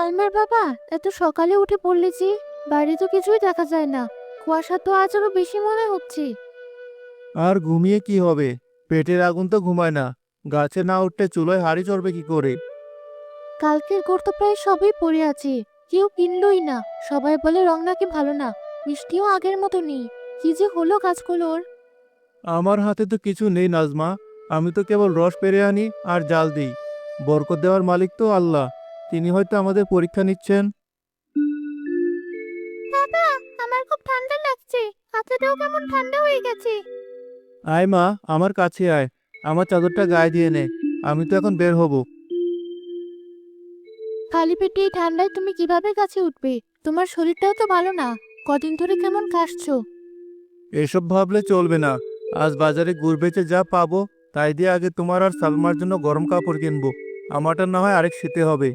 সালমার বাবা, এত সকালে উঠে পড়লে যে? বাইরে তো কিছুই দেখা যায় না। কুয়াশা তো আজ আরো বেশি মনে হচ্ছে। আর ঘুমিয়ে কি হবে? পেটের আগুন তো ঘুমায় না। গাছে না উঠতে চুলোয় হাঁড়ি চড়বে কি করে? কালকের গুড় তো প্রায় সবই পড়ে আছে। কেউ কিনলই না। সবাই বলে রং নাকি ভালো না। মিষ্টিও আগের মতো নেই। কি যে হলো গাছগুলোর। আমার হাতে তো কিছু নেই নাজমা। আমি তো কেবল রস পেরে আনি আর জাল দিই। বরকত দেওয়ার মালিক তো আল্লাহ। তিনি হয়তো আমাদের পরীক্ষা নিচ্ছেন। বাবা, আমার খুব ঠান্ডা লাগছে। হাতেটাও কেমন ঠান্ডা হয়ে গেছে। আয় মা, আমার কাছে আয়। আমার চাদরটা গায়ে দিয়ে নে। আমি তো এখন বের হব। খালি পেটে এই ঠান্ডায় তুমি কিভাবে গাছে উঠবে? তোমার শরীরটাও তো ভালো না। কদিন ধরে কেমন কাশছো। এসব ভাবলে চলবে না। আজ বাজারে গুড় বেচে যা পাবো তাই দিয়ে আগে তোমার আর সালমার জন্য গরম কাপড় কিনবো। আমারটা না হয় আরেক শীতে হবে।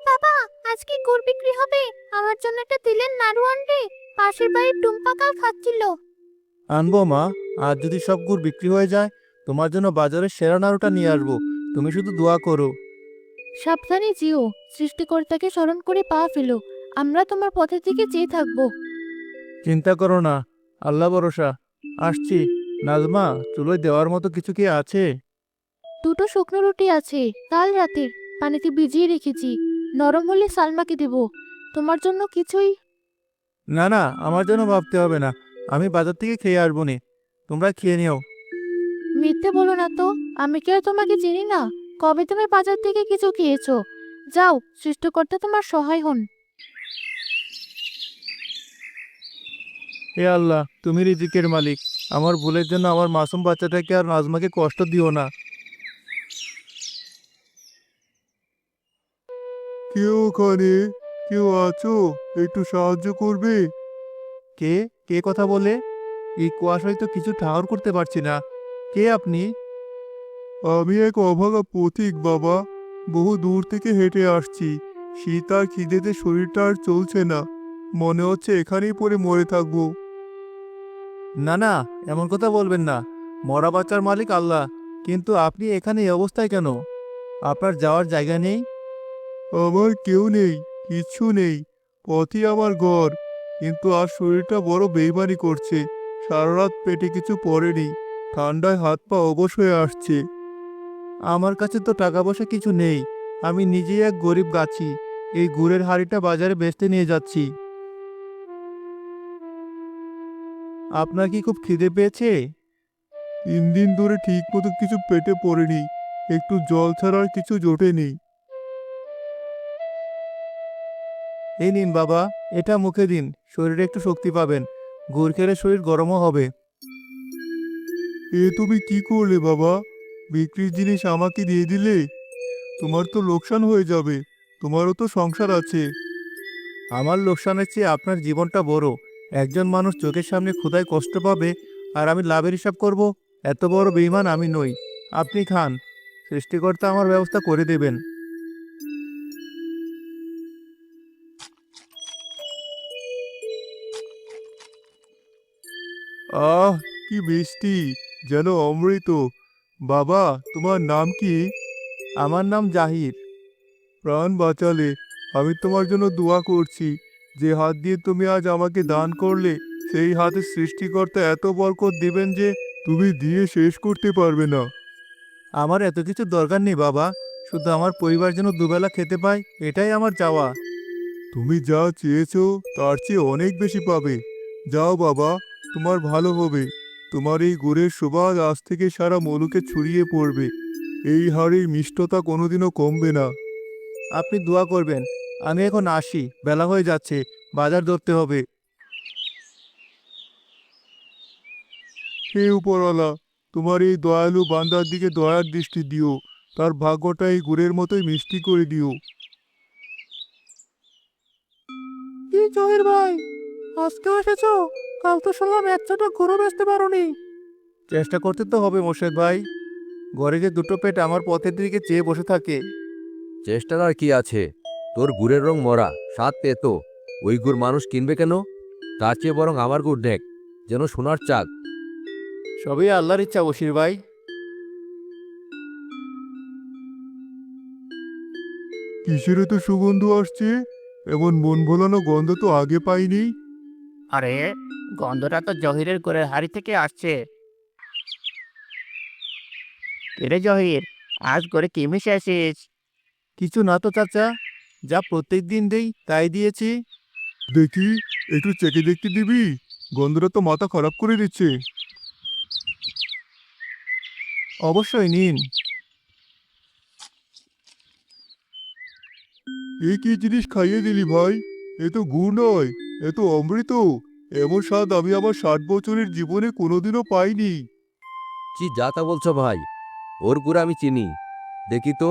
বাবা, আজকে গুড় বিক্রি হবে। আমার জন্য একটা তিলের নাড়ু আনবে। পাশের বাড়ির টুম্পা কাল খাচ্ছিল। আনবো মা। আজ যদি সব গুড় বিক্রি হয়ে যায় তোমার জন্য বাজারের সেরা নাড়ুটা নিয়ে আসবো। তুমি শুধু দোয়া করো। সাবধানে যেও। সৃষ্টিকর্তাকে স্মরণ করে পা ফেলো। আমরা তোমার পথের দিকে চেয়ে থাকবো। চিন্তা করো না। আল্লাহ ভরসা। আসছি। নাজমা, চুলোয় দেওয়ার মতো কিছু কি আছে? দুটো শুকনো রুটি আছে। কাল রাতের। পানিতে ভিজিয়ে রেখেছি। নরম হলে সালমাকে দেব। তোমার জন্য কিছুই। না না, আমার জন্য ভাবতে হবে না। আমি বাজার থেকে খেয়ে আসবো নি। তোমরা খেয়ে নিও। মিথ্যে বলো না তো। আমি কি আর তোমাকে চিনি না? কবে তুমি বাজার থেকে কিছু খেয়েছো? যাও, সৃষ্টিকর্তা তোমার সহায় হন। হে আল্লাহ, তুমি রিজিকের মালিক। আমার ভুলের জন্য আমার মাসুম বাচ্চাটাকে আর নাজমাকে কষ্ট দিও না। কেউ ওখানে? কেউ আছো? একটু সাহায্য করবে? কে? কে কথা বলে? এই কুয়াশায় তো কিছু ঠাহর করতে পারছি না। কে আপনি? আমি এক অভাগা পথিক বাবা। বহু দূর থেকে হেঁটে আসছি। শীত আর খিদেতে শরীরটা আর চলছে না। মনে হচ্ছে এখানেই পড়ে মরে থাকবো। না না, এমন কথা বলবেন না। মরা বাচ্চার মালিক আল্লাহ। কিন্তু আপনি এখানে এই অবস্থায় কেন? আপনার যাওয়ার জায়গা নেই? আমার কেউ নেই, কিচ্ছু নেই। পথই আমার ঘর। কিন্তু আর শরীরটা বড় বেইমানি করছে। সারা রাত পেটে কিছু পড়েনি। ঠান্ডায় হাত পা অবশ হয়ে আসছে। আমার কাছে তো টাকা পয়সা কিছু নেই। আমি নিজেই এক গরিব গাছি। এই গুড়ের হাঁড়িটা বাজারে বেচতে নিয়ে যাচ্ছি। আপনার কি খুব খিদে পেয়েছে? 3 দিন ধরে ঠিক মতো কিছু পেটে পড়েনি। একটু জল ছাড়া আর কিছু জোটেনি। এই নিন বাবা, এটা মুখে দিন। শরীরে একটু শক্তি পাবেন। গুড় খেলে শরীর গরমও হবে। এ তুমি কি করলে বাবা? বিক্রির জিনিস আমাকে দিয়ে দিলে? তোমার তো লোকসান হয়ে যাবে। তোমারও তো সংসার আছে। আমার লোকসানের চেয়ে আপনার জীবনটা বড়। একজন মানুষ চোখের সামনে ক্ষুধায় কষ্ট পাবে আর আমি লাভের হিসাব করব? এত বড় বেঈমান আমি নই। আপনি খান। সৃষ্টিকর্তা আমার ব্যবস্থা করে দেবেন। আহ, কি মিষ্টি! যেন অমৃত। বাবা, তোমার নাম কি? আমার নাম জাহির। প্রাণ বাঁচালে। আমি তোমার জন্য দোয়া করছি। যে হাত দিয়ে তুমি আজ আমাকে দান করলে, সেই হাতে সৃষ্টিকর্তা এত বরকত দিবেন যে তুমি দিয়ে শেষ করতে পারবে না। আমার এত কিছু দরকার নেই বাবা। শুধু আমার পরিবার যেন দুবেলা খেতে পায়, এটাই আমার চাওয়া। তুমি যা চেয়েছো তার চেয়ে অনেক বেশি পাবে। যাও বাবা, তোমার ভালো হবে। তোমার এই গুড়ের সুবাস আজ থেকে সারা মলুকে ছড়িয়ে পড়বে। এই হাড়ির মিষ্টতা কোনোদিনও কমবে না। আপনি দোয়া করবেন। আমি এখন আসি, বেলা হয়ে যাচ্ছে। বাজার ধরতে হবে। হে উপরওয়ালা, তোমার এই দয়ালু বান্দার দিকে দয়ার দৃষ্টি দিও। তার ভাগ্যটা এই গুড়ের মতোই মিষ্টি করে দিও। কি জহির ভাই, আজকেও এসেছো? কাল তো শুনলাম একসাথে ঘুরে বেচতে পারোনি। চেষ্টা করতে তো হবে মোর্শেদ ভাই। ঘরে যে দুটো পেট আমার পথের দিকে চেয়ে বসে থাকে। চেষ্টার আর কি আছে? তোর গুড়ের রং মরা, স্বাদ পেতো। ওই গুড় মানুষ কিনবে কেন? তার চেয়ে বরং আমার গুড় দেখ, যেন সোনার চাঁদ। সবই আল্লাহর ইচ্ছা বশির ভাই। কিসের তো সুগন্ধ আসছে? এমন মন ভোলানো গন্ধ তো আগে পাইনি। আরে, গন্ধটা তো জহিরের গোড়ের হাড়ি থেকে আসছে। এরে জহির, আজ করে কি মিশে আসিস? কিছু না তো চাচা, যা প্রত্যেক দিন দেই তাই দিয়েছি। দেখি, একটু চেকে দেখতে দিবি? গন্ধটা তো মাথা খারাপ করে দিচ্ছে। অবশ্যই নিন। এ কি জিনিস খাইয়ে দিলি ভাই? এ তো গুড় নয়, এ তো অমৃত। এমন স্বাদ আমি আমার 60 বছরের জীবনে কোনোদিনও পাইনি। কি যা তা বলছো ভাই? ওর গুড় আমি চিনি। দেখি তো।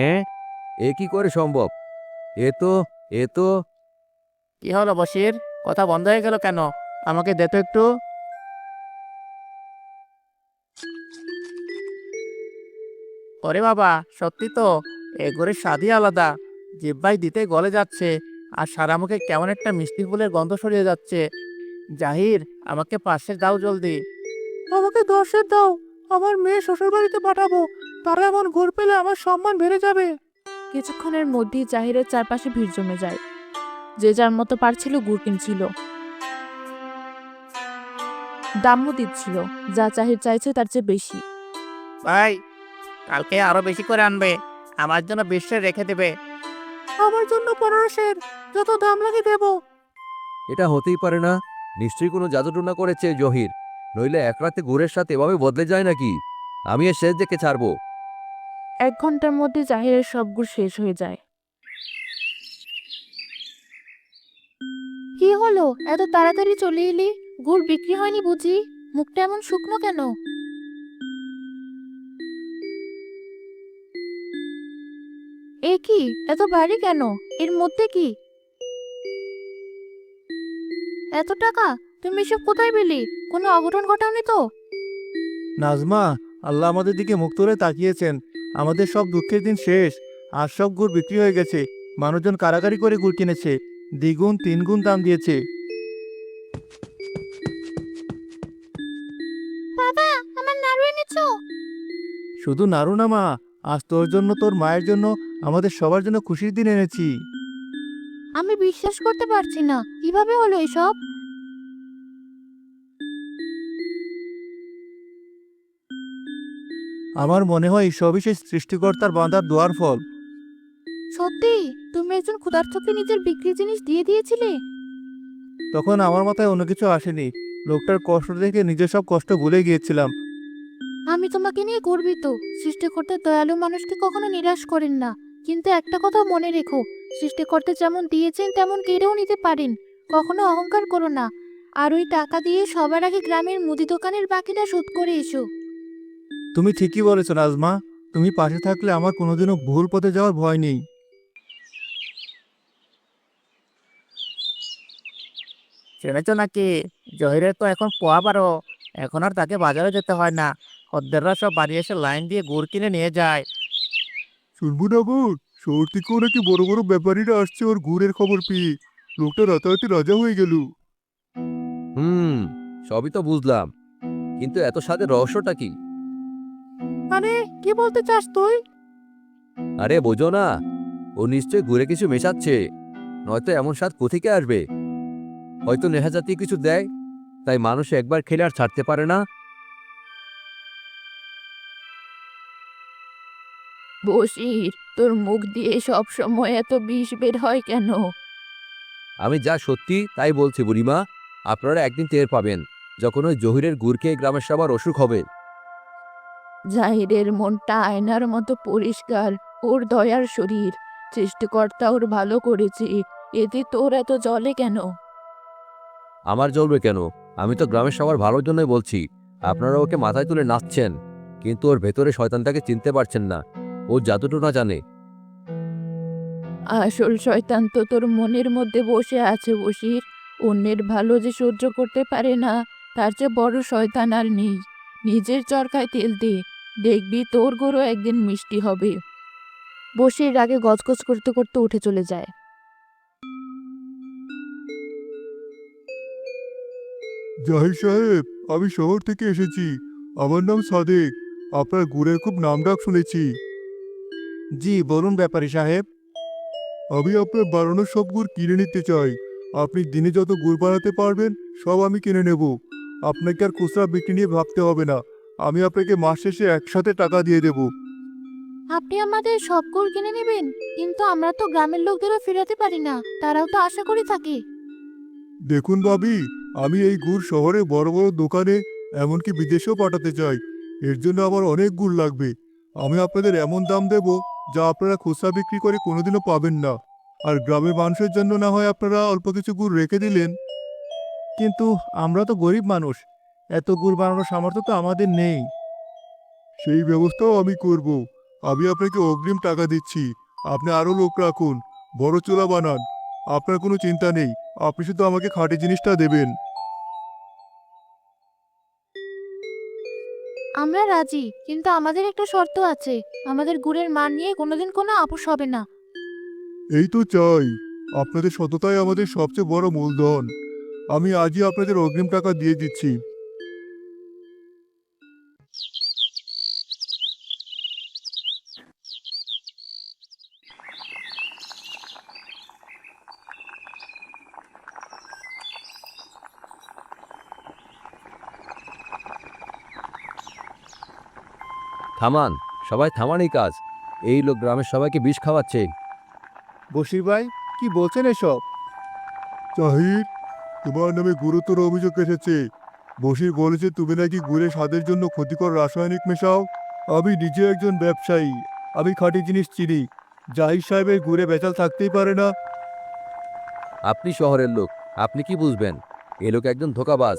এ এ কি করে সম্ভব? এ তো এ তো কি হলো বশির, কথা বন্ধ হয়ে গেল কেন? আমাকে দে তো একটু। ওরে বাবা, সত্যি তো, এ ঘরের স্বাদই আলাদা। জিহ্বায় দিতে গলে যাচ্ছে, আর সারা মুখে কেমন একটা মিষ্টি ফুলের গন্ধ ছড়িয়ে যাচ্ছে। জাহির, আমাকে পাশে দাও জলদি। আমাকে 10 দাও, আমার মেয়ে শ্বশুর বাড়িতে পাঠাবো। তারা এমন ঘুর পেলে আমার সম্মান বেড়ে যাবে। কিছুক্ষণের মধ্যেই জাহিরের চারপাশে ভিড় জমে যায়। যে যার মতো পারছিল গুড় কিনছিল, দামও দিচ্ছিল, যা জাহির চাইছে তার চেয়ে বেশি। ভাই, কালকে আরো বেশি করে আনবে, আমার জন্য 20 রেখে দেবে। আমার জন্য 15, যত দাম লাগে দেবো। এটা হতেই পারে না। নিশ্চয়ই কোনো জাদুটনা করেছে জহির, নইলে এক রাতে গুড়ের সাথে এভাবে বদলে যায় নাকি? আমি এর শেষ দেখে ছাড়বো। 1 ঘন্টার মধ্যে জাহিরের সব গুড় শেষ হয়ে যায়। কি হলো, এত তাড়াতাড়ি চলে এলি? গুড় বিক্রি হয়নি বুঝি? মুখটা এমন শুকনো কেন? এ কি, এত ভারী কেন? এর মধ্যে কি? এত টাকা? তুমি এসব কোথায় পেলি? কোনো অঘটন ঘটাওনি তো? নাজমা, আল্লাহ আমাদের দিকে মুখ তুলে তাকিয়েছেন। আমাদের সব দুঃখের দিন শেষ। আর সব গুড় বিক্রি হয়ে গেছে। মানুষজন কারাকারি করে গুড় কিনেছে, দ্বিগুণ তিনগুণ দাম দিয়েছে। বাবা, আমার নাড়ু এনেছো? শুধু নাড়ু না মা, আজ তোর জন্য, তোর মায়ের জন্য, আমাদের সবার জন্য খুশির দিন এনেছি। আমি বিশ্বাস করতে পারছি না, কিভাবে হলো এসব? আমার মনে হয় সবই সেই সৃষ্টিকর্তার বাঁধার দোয়ার ফল। সত্যি? তুমি একজন ক্ষুধার্তকে নিজের বিক্রি জিনিস দিয়ে দিয়েছিলে? তখন আমার মাথায় অন্য কিছু আসেনি। লোকটার কষ্ট দেখে নিজের সব কষ্ট ভুলে গিয়েছিলাম। আমি তোমাকে নিয়ে গর্বিত। সৃষ্টিকর্তা দয়ালু মানুষকে কখনো নিরাশ করেন না। কিন্তু একটা কথা মনে রেখো, সৃষ্টিকর্তা যেমন দিয়েছেন তেমন কেড়েও নিতে পারেন। কখনো অহংকার করো না। আর ওই টাকা দিয়ে সবার আগে গ্রামের মুদি দোকানের বাকিটা শোধ করে এসো। তুমি ঠিকই বলেছো নাজমা। তুমি পাশে থাকলে আমার কোনোদিনও ভুল পথে যাওয়ার ভয় নেই। শুনেছো নাকি, জহিরের তো এখন পোয়া 12। এখন আর তাকে বাজারে যেতে হয় না। খদ্দেররা সব বাড়ি এসে লাইন দিয়ে গুড় কিনে নিয়ে যায়। শুনবো না বোন, শহর থেকেও নাকি বড় বড় ব্যাপারীরা আসছে ওর গুড়ের খবর পেয়ে। লোকটা রাতারাতি রাজা হয়ে গেল। হুম, সবই তো বুঝলাম, কিন্তু এত স্বাদের রহস্যটা কি? মানে, কি বলতে চাস তুই? আরে বোঝো না, ও নিশ্চয় গুড়ে কিছু মেশাচ্ছে, নয়তো এমন স্বাদ কোথেকে আসবে? হয়তো নেহা জাতীয় কিছু দেয়, তাই মানুষ একবার খেলে আর ছাড়তে পারে না। বসির, তোর মুখ দিয়ে সব সময় এত বিষ বের হয় কেন? আমি যা সত্যি তাই বলছি বুড়িমা। আপনারা একদিন টের পাবেন, যখন ওই জহিরের গুড় খেয়ে গ্রামের সবার অসুখ হবে। জাহিরের মনটা আয়নার মতো পরিষ্কার। ওর দয়ার শরীর, সৃষ্টিকর্তা ওর ভালো করেছে। এতে তোর এত জলে কেন? আমার জ্বলবে কেন? আমি তো গ্রামের সবার ভালোর জন্যই বলছি। আপনারা ওকে মাথায় তুলে নাচছেন, কিন্তু ওর ভেতরে শয়তানটাকে চিনতে পারছেন না। ও জাদুটোনা জানে। আসল শয়তান তো তোর মনের মধ্যে বসে আছে বসির। অন্যের ভালো যে সহ্য করতে পারে না, তার চেয়ে বড় শয়তান আর নেই। নিজের চরকায় তেল দে, দেখবি তোর গরু একদিন মিষ্টি হবে। বসির রাগে গজগজ করতে করতে উঠে চলে যায়। জাহির সাহেব, আমি শহর থেকে এসেছি। আমার নাম সাদেক। আপনার গুড়ের খুব নামডাক শুনেছি। জি বলুন ব্যাপারী সাহেব। আমি আপনার বানানো সব গুড় কিনে নিতে চাই। আপনি দিনে যত গুড় বানাতে পারবেন সব আমি কিনে নেব। আপনাকে আর খুচরা বিক্রি নিয়ে ভাবতে হবে না। আমি আপনাকে মাস শেষে একসাথে টাকা দিয়ে দেব। আপনি আমাদের সব গুড় কিনে নেবেন, কিন্তু আমরা তো গ্রামের লোকদেরও ফেরাতে পারি না, তারাও তো আশা করে থাকে। দেখুন ভাবি, আমি এই গুড় শহরে বড় বড় দোকানে এমনকি বিদেশেও পাঠাতে চাই। এর জন্য আমার অনেক গুড় লাগবে। আমি আপনাদের এমন দাম দেব যা আপনারা খুচরা বিক্রি করে কোনোদিনও পাবেন না। আর গ্রামের মানুষের জন্য না হয় আপনারা অল্প কিছু গুড় রেখে দিলেন। কিন্তু আমরা তো গরিব মানুষ, এত গুড় বানানোর সামর্থ্য তো আমাদের নেই। সেই ব্যবস্থাও আমি করব। আমি আপনাকে অগ্রিম টাকা দিচ্ছি। আপনি আরো লোক রাখুন, বড় চুলা বানান। আপনার কোনো চিন্তা নেই, আপনি শুধু আমাকে খাঁটি জিনিসটা দেবেন। আমরা রাজি, কিন্তু আমাদের একটা শর্ত আছে। আমাদের গুড়ের মান নিয়ে কোনোদিন কোনো আপোষ হবে না। এই তো চাই। আপনাদের সততাই আমাদের সবচেয়ে বড় মূলধন। আমি আজই আপনাদের অগ্রিম টাকা দিয়ে দিচ্ছি। থামান, সবাই থামান এই কাজ। এই লোক গ্রামের সবাইকে বিষ খাওয়াচ্ছে। বশির ভাই, কি বলছেন এসব? জাহির, তোমার নামে গুরুতর অভিযোগ এসেছে। বশির বলেছে তুমি নাকি গুড়ে স্বাদের জন্য ক্ষতিকর রাসায়নিক মেশাও। আমি নিজে একজন ব্যবসায়ী, আমি খাঁটি জিনিস চিনি। জাহির সাহেবের গুড়ে ভেজাল থাকতেই পারে না। আপনি শহরের লোক, আপনি কি বুঝবেন? এ লোক একজন ধোঁকাবাজ।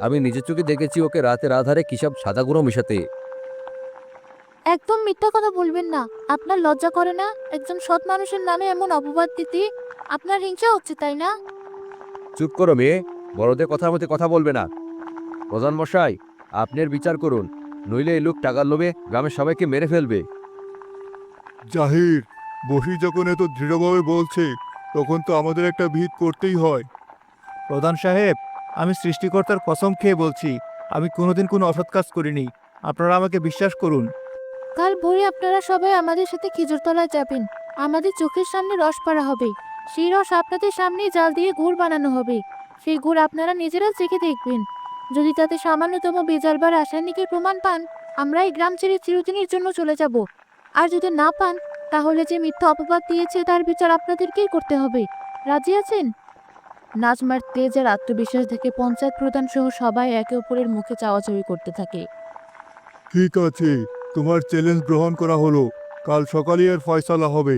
আমি নিজের চোখে দেখেছি ওকে রাতের আধারে কিসব সাদা গুঁড়ো মেশাতে। একদম মিথ্যা কথা বলবেন না। আপনার লজ্জা করে না একজন সৎ মানুষের নামে এমন অপবাদ দিতে? আপনার হিংসা হচ্ছে, তাই না? চুপ করো মেয়ে, বড়দের কথার মধ্যে কথা বলবে না। প্রধান মশাই, আপনি এর বিচার করুন, নইলে এই লোক টাকার লোভে গ্রামের সবাইকে মেরে ফেলবে। জাহির, বশির যখন এত দৃঢ়ভাবে বলছে তখন তো আমাদের একটা ভিত করতেই হয়। প্রধান সাহেব, আমি সৃষ্টিকর্তার কসম খেয়ে বলছি, আমি কোনোদিন কোনো অসৎ কাজ করিনি। আপনারা আমাকে বিশ্বাস করুন। কাল ভোরে আপনারা সবাই আমাদের সাথে খেজুরতলায় যাবেন। আমাদের চোখের সামনে রস পাড়া হবে। সেই রস আপনাদের সামনেই জাল দিয়ে গুড় বানানো হবে। সেই গুড় আপনারা নিজেরা চেখে দেখবেন। যদি তাতে সামান্যতম ভেজাল বা রাসায়নিকের প্রমাণ পান, আমরা এই গ্রাম ছেড়ে চিরদিনের জন্য চলে যাব। আর যদি না পান, তাহলে যে মিথ্যা অপবাদ দিয়েছে তার বিচার আপনাদেরকেই করতে হবে। রাজি আছেন? নাজমার তেজ আর আত্মবিশ্বাস দেখে পঞ্চায়েত প্রধান সহ সবাই একে অপরের মুখে চাওয়াচাওয়ি করতে থাকে। ঠিক আছে, তোমার চ্যালেঞ্জ গ্রহণ করা হলো। কাল সকালে এর ফয়সালা হবে।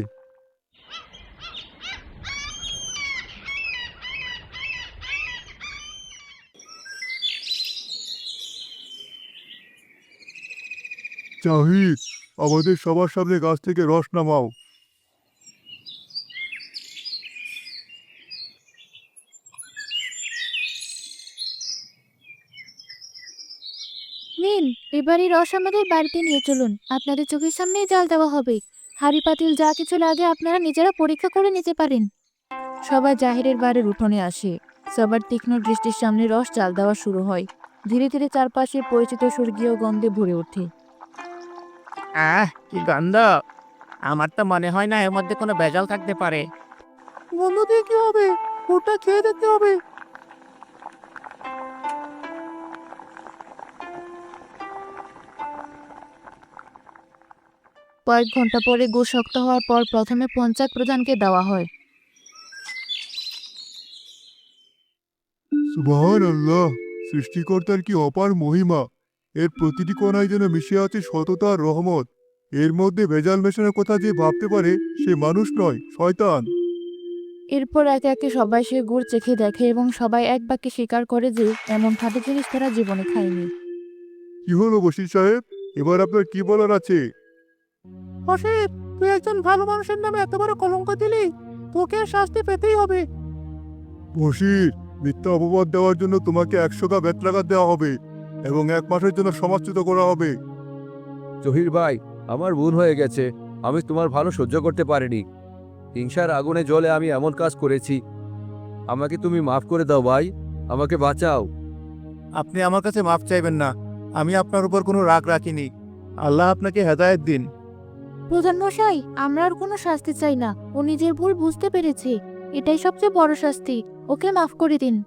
জাহিদ, আমাদের সবার সামনে গাছ থেকে রস নামাও। নিন, এবারই রস আমাদের বাড়িতে নিয়ে চলুন। আপনাদের চোখের সামনেই জাল দেওয়া হবে। হাঁড়ি পাতিল যা কিছু লাগে আপনারা নিজেরা পরীক্ষা করে নিতে পারেন। সবাই জাহিরের বাড়ির উঠোনে আসে। সবার তীক্ষ্ণ দৃষ্টির সামনে রস জাল দেওয়া শুরু হয়। ধীরে ধীরে চারপাশে পরিচিত স্বর্গীয় গন্ধে ভরে ওঠে। কি গন্ধ! আমার তো মনে হয় না এর মধ্যে কোনো ভেজাল থাকতে পারে। গন্ধ দিয়ে কি হবে? ওটা খেয়ে দেখতে হবে। কয়েক ঘন্টা পরে গুড় শক্ত হওয়ার পর প্রথমে পঞ্চায়েত প্রধানকে দেওয়া হয়। সুবহানাল্লাহ, সৃষ্টিকর্তার কি অপার মহিমা! এর প্রতিটি কণায় যেন মিশে আছে সততা আর রহমত। এর মধ্যে ভেজাল মেশানোর কথা যে ভাবতে পারে সে মানুষ নয়, শয়তান। এরপর একে একে সবাই সে গুড় চেখে দেখে এবং সবাই এক বাক্যে স্বীকার করে যে এমন খাঁটি জিনিস তারা জীবনে খায়নি। কি হলো বশির সাহেব, এবার আপনার কি বলার আছে? বশির, তুই একজন ভালো মানুষের নামে এত বড় কলঙ্ক দিলি, তোকে আর শাস্তি পেতেই হবে। বশির, মিথ্যা অপবাদ দেওয়ার জন্য তোমাকে 100 বেত্রাঘাত দেওয়া হবে এবং 1 মাসের জন্য সমাজচ্যুত করা হবে। জহির ভাই, আমার ভুল হয়ে গেছে। আমি তোমার ভালো সহ্য করতে পারিনি। হিংসার আগুনে জ্বলে আমি এমন কাজ করেছি। আমাকে তুমি মাফ করে দাও ভাই, আমাকে বাঁচাও। আপনি আমার কাছে মাফ চাইবেন না। আমি আপনার উপর কোনো রাগ রাখিনি। আল্লাহ আপনাকে হেদায়েত দিন। প্রধান মশাই, আমরা আর কোনো শাস্তি চাই না। ও নিজের ভুল বুঝতে পেরেছে, এটাই সবচেয়ে বড় শাস্তি। ওকে মাফ করে দিন।